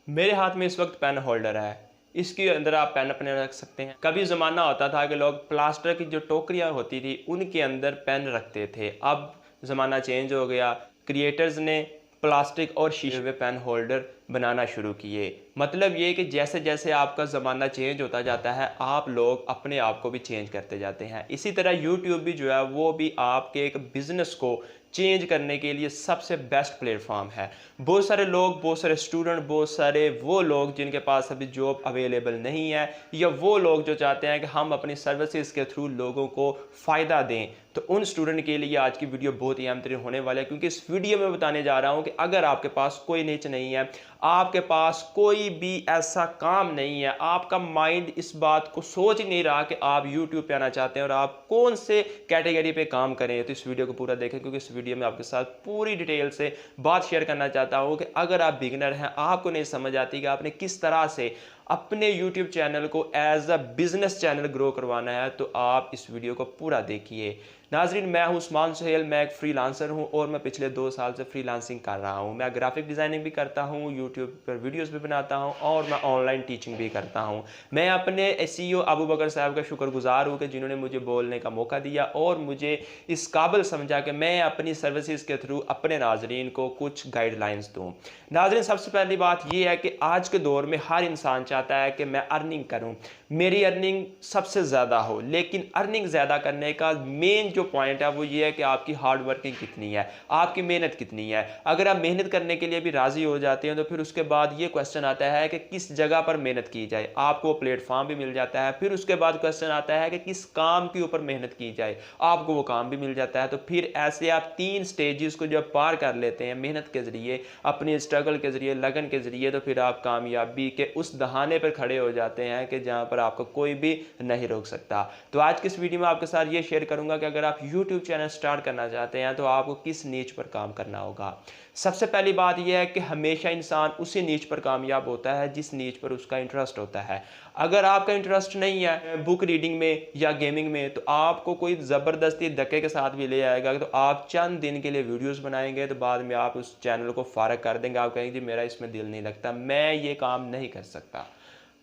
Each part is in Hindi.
मेरे हाथ में इस वक्त पेन होल्डर है। इसके अंदर आप पेन अपने रख सकते हैं। कभी ज़माना होता था कि लोग प्लास्टर की जो टोकरियाँ होती थी उनके अंदर पेन रखते थे। अब ज़माना चेंज हो गया। क्रिएटर्स ने प्लास्टिक और शीशे में पेन होल्डर बनाना शुरू किए। मतलब ये कि जैसे जैसे आपका ज़माना चेंज होता जाता है आप लोग अपने आप को भी चेंज करते जाते हैं। इसी तरह यूट्यूब भी जो है वो भी आपके एक बिज़नेस को चेंज करने के लिए सबसे बेस्ट प्लेटफॉर्म है। बहुत सारे लोग, बहुत सारे स्टूडेंट, बहुत सारे वो लोग जिनके पास अभी जॉब अवेलेबल नहीं है, या वो लोग जो चाहते हैं कि हम अपनी सर्विसेज के थ्रू लोगों को फ़ायदा दें, तो उन स्टूडेंट के लिए आज की वीडियो बहुत ही अहम तरीन होने वाला है। क्योंकि इस वीडियो में बताने जा रहा हूं कि अगर आपके पास कोई नीच नहीं है, आपके पास कोई भी ऐसा काम नहीं है, आपका माइंड इस बात को सोच ही नहीं रहा कि आप यूट्यूब पे आना चाहते हैं और आप कौन से कैटेगरी पे काम करें, तो इस वीडियो को पूरा देखें। क्योंकि इस वीडियो में आपके साथ पूरी डिटेल से बात शेयर करना चाहता हूं कि अगर आप बिगिनर हैं, आपको नहीं समझ आती कि आपने किस तरह से अपने यूट्यूब चैनल को as a business channel grow करवाना है, तो आप इस वीडियो को पूरा देखिए। नाजरीन, मैं हूं उस्मान सुहेल, मैं एक फ्रीलांसर हूं और मैं पिछले 2 साल से फ्रीलांसिंग कर रहा हूं। मैं ग्राफिक डिज़ाइनिंग भी करता हूं, यूट्यूब पर वीडियोस भी बनाता हूं और मैं ऑनलाइन टीचिंग भी करता हूं। मैं अपने सीईओ अबू बकर साहब का शुक्रगुजार हूं कि जिन्होंने मुझे बोलने का मौका दिया और मुझे इस काबिल समझा कि मैं अपनी सर्विसेज के थ्रू अपने नाजरीन को कुछ गाइडलाइंस दूँ। नाजरीन, सबसे पहली बात यह है कि आज के दौर में हर इंसान चाहता है कि मैं अर्निंग करूं, मेरी अर्निंग सबसे ज़्यादा हो। लेकिन अर्निंग ज़्यादा करने का मेन जो पॉइंट है वो ये है कि आपकी हार्ड वर्किंग कितनी है, आपकी मेहनत कितनी है। अगर आप मेहनत करने के लिए भी राज़ी हो जाते हैं तो फिर उसके बाद ये क्वेश्चन आता है कि किस जगह पर मेहनत की जाए, आपको प्लेटफॉर्म भी मिल जाता है। फिर उसके बाद क्वेश्चन आता है कि किस काम के ऊपर मेहनत की जाए, आपको वो काम भी मिल जाता है। तो फिर ऐसे आप 3 स्टेजेस को जब पार कर लेते हैं मेहनत के ज़रिए, अपनी स्ट्रगल के ज़रिए, लगन के ज़रिए, तो फिर आप कामयाबी के उस दहाने पर खड़े हो जाते हैं कि जहाँ पर आपको कोई भी नहीं रोक सकता। तो आज की इस वीडियो में आपके साथ ये शेयर करूंगा कि अगर आप यूट्यूब चैनल स्टार्ट करना चाहते हैं तो आपको किस नीच पर काम करना होगा। सबसे पहली बात यह है कि हमेशा इंसान उसी नीच पर कामयाब होता है जिस नीच पर उसका इंटरेस्ट होता है। अगर आपका इंटरेस्ट नहीं है बुक रीडिंग में या गेमिंग में, तो आपको कोई ज़बरदस्ती धक्के के साथ भी ले आएगा तो आप चंद दिन के लिए वीडियोस बनाएंगे, तो बाद में आप उस चैनल को फारग कर देंगे। आप कहेंगे जी मेरा इसमें दिल नहीं लगता, मैं ये काम नहीं कर सकता।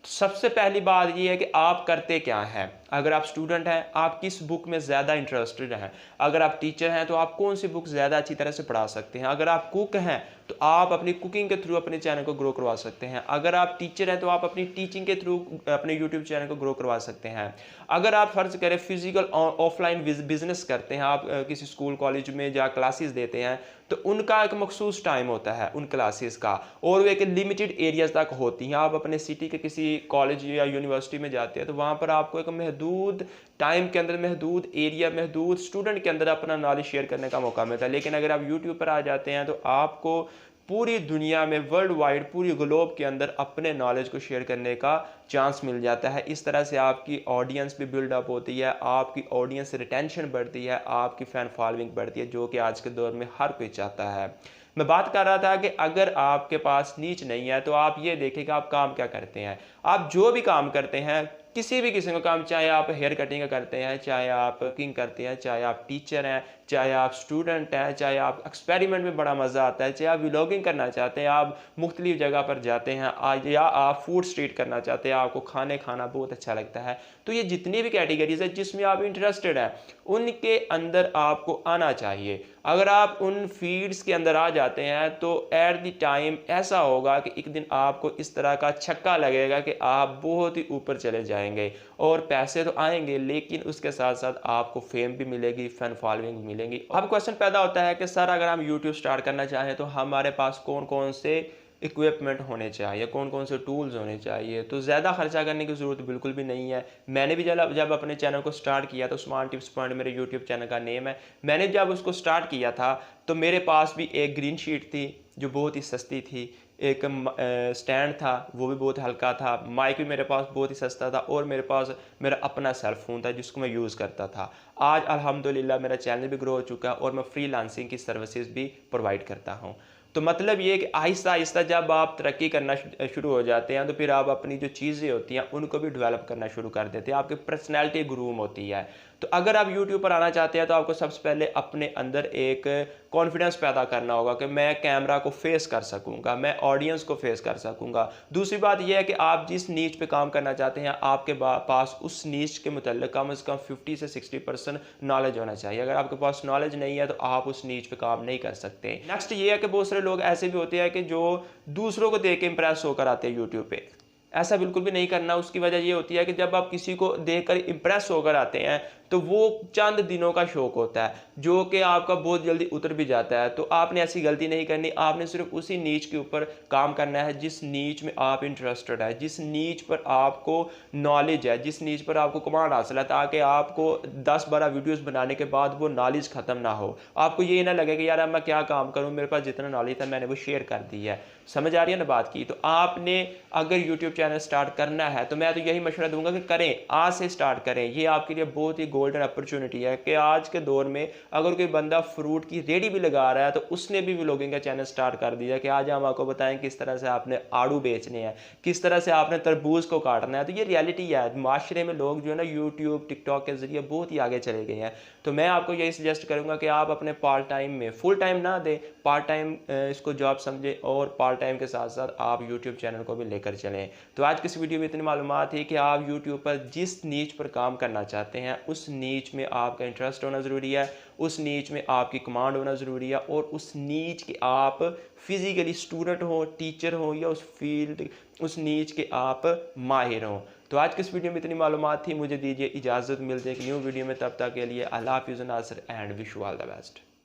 सबसे पहली बात यह है कि आप करते क्या हैं। अगर आप स्टूडेंट हैं, आप किस बुक में ज़्यादा इंटरेस्टेड हैं। अगर आप टीचर हैं तो आप कौन सी बुक ज़्यादा अच्छी तरह से पढ़ा सकते हैं। अगर आप कुक हैं तो आप अपनी कुकिंग के थ्रू अपने चैनल को ग्रो करवा सकते हैं। अगर आप टीचर हैं तो आप अपनी टीचिंग के थ्रू अपने यूट्यूब चैनल को ग्रो करवा सकते हैं। अगर आप फर्ज करें फिजिकल ऑफलाइन बिजनेस करते हैं, आप किसी स्कूल कॉलेज में जा क्लासेस देते हैं, तो उनका एक मखसूस टाइम होता है उन क्लासेस का, और वो एक लिमिटेड एरियाज तक होती हैं। आप अपने सिटी के किसी कॉलेज या यूनिवर्सिटी में जाते हैं तो वहाँ पर आपको एक महदूद टाइम के अंदर, महदूद एरिया, महदूद स्टूडेंट के अंदर अपना नॉलेज शेयर करने का मौका मिलता है। लेकिन अगर आप यूट्यूब पर आ जाते हैं तो आपको पूरी दुनिया में, वर्ल्ड वाइड, पूरी ग्लोब के अंदर अपने नॉलेज को शेयर करने का चांस मिल जाता है। इस तरह से आपकी ऑडियंस भी बिल्डअप होती है, आपकी ऑडियंस रिटेंशन बढ़ती है, आपकी फ़ैन फॉलोइंग बढ़ती है, जो कि आज के दौर में हर कोई चाहता है। मैं बात कर रहा था कि अगर आपके पास नीच नहीं है तो आप ये देखें कि आप काम क्या करते हैं। आप जो भी काम करते हैं, किसी भी किस्म का काम, चाहे आप हेयर कटिंग करते हैं, चाहे आप कुकिंग करते हैं, चाहे आप टीचर हैं, चाहे आप स्टूडेंट हैं, चाहे आप एक्सपेरिमेंट में बड़ा मज़ा आता है, चाहे आप व्लॉगिंग करना चाहते हैं, आप मुख्तलिफ जगह पर जाते हैं, या आप फूड स्ट्रीट करना चाहते हैं, आपको खाने खाना बहुत अच्छा लगता है, तो ये जितनी भी कैटेगरीज है जिसमें आप इंटरेस्टेड हैं उनके अंदर आपको आना चाहिए। अगर आप उन फील्ड्स के अंदर आ जाते हैं तो एट द टाइम ऐसा होगा कि एक दिन आपको इस तरह का छक्का लगेगा कि आप बहुत ही ऊपर चले जाएंगे और पैसे तो आएंगे, लेकिन उसके साथ साथ आपको फेम भी मिलेगी, फैन फॉलोइंग भी मिलेंगी। अब क्वेश्चन पैदा होता है कि सर अगर हम यूट्यूब स्टार्ट करना चाहें तो हमारे पास कौन कौन से इक्विपमेंट होने चाहिए, कौन कौन से टूल्स होने चाहिए। तो ज़्यादा खर्चा करने की ज़रूरत बिल्कुल भी नहीं है। मैंने भी जब अपने चैनल को स्टार्ट किया तो उस्मान टिप्स पॉइंट मेरे यूट्यूब चैनल का नेम है। मैंने जब उसको स्टार्ट किया था तो मेरे पास भी एक ग्रीन शीट थी जो बहुत ही सस्ती थी, एक स्टैंड था वो भी बहुत हल्का था, माइक भी मेरे पास बहुत ही सस्ता था, और मेरे पास मेरा अपना सेल फ़ोन था जिसको मैं यूज़ करता था। आज अल्हम्दुलिल्लाह मेरा चैनल भी ग्रो हो चुका है और मैं फ्रीलांसिंग की सर्विसेज भी प्रोवाइड करता हूँ। तो मतलब ये कि आहिस्ता आहिस्ता जब आप तरक्की करना शुरू हो जाते हैं तो फिर आप अपनी जो चीज़ें होती हैं उनको भी डेवलप करना शुरू कर देते हैं, आपकी पर्सनैलिटी ग्रूम होती है। तो अगर आप यूट्यूब पर आना चाहते हैं तो आपको सबसे पहले अपने अंदर एक कॉन्फिडेंस पैदा करना होगा कि मैं कैमरा को फेस कर सकूंगा, मैं ऑडियंस को फेस कर सकूंगा। दूसरी बात यह है कि आप जिस नीच पे काम करना चाहते हैं आपके पास उस नीच के मुतल्लिक़ कम से कम 50 से 60% नॉलेज होना चाहिए। अगर आपके पास नॉलेज नहीं है तो आप उस नीच पे काम नहीं कर सकते। नेक्स्ट ये है कि बहुत सारे लोग ऐसे भी होते हैं कि जो दूसरों को देख के इंप्रेस होकर आते हैं यूट्यूब पे। ऐसा बिल्कुल भी नहीं करना। उसकी वजह ये होती है कि जब आप किसी को देखकर इंप्रेस होकर आते हैं तो वो चंद दिनों का शौक होता है जो कि आपका बहुत जल्दी उतर भी जाता है। तो आपने ऐसी गलती नहीं करनी। आपने सिर्फ उसी नीच के ऊपर काम करना है जिस नीच में आप इंटरेस्टेड है, जिस नीच पर आपको नॉलेज है, जिस नीच पर आपको कमांड हासिल है, ताकि आपको 10-12 वीडियोस बनाने के बाद वो नॉलेज ख़त्म ना हो। आपको ये ना लगे कि यार अब मैं क्या काम करूँ, मेरे पास जितना नॉलेज था मैंने वो शेयर कर दी है। समझ आ रही है ना बात की? तो आपने अगर यूट्यूब चैनल स्टार्ट करना है तो मैं तो यही मशवरा दूंगा कि करें, आज से स्टार्ट करें। ये आपके लिए बहुत ही गोल्डन अपॉर्चुनिटी है कि आज के दौर में अगर कोई बंदा फ्रूट की रेडी भी लगा रहा है तो उसने भी व्लॉगिंग का चैनल स्टार्ट कर दिया कि आज हम आपको बताएं किस तरह से आपने आड़ू बेचने हैं, किस तरह से आपने तरबूज को काटना है। तो ये रियलिटी है। माशरे में लोग जो है ना यूट्यूब टिकटॉक के जरिए बहुत ही आगे चले गए हैं। तो मैं आपको यही सजेस्ट करूंगा कि आप अपने पार्ट टाइम में, फुल टाइम ना दें, पार्ट टाइम इसको जॉब समझे और पार्ट टाइम के साथ साथ आप यूट्यूब चैनल को भी लेकर चलें। तो आज की इस वीडियो में इतनी मालूमात है कि आप यूट्यूब पर जिस नीच पर काम करना चाहते हैं उस नीच में आपका इंटरेस्ट होना ज़रूरी है, उस नीच में आपकी कमांड होना ज़रूरी है और उस नीच के आप फिजिकली स्टूडेंट हो, टीचर हो या उस फील्ड, उस नीच के आप माहिर हों। तो आज की इस वीडियो में इतनी मालूमात थी। मुझे दीजिए इजाज़त, मिलते हैं एक न्यू वीडियो में। तब तक के लिए अल्लाह हाफ़िज़ Nasir and wish you all the best.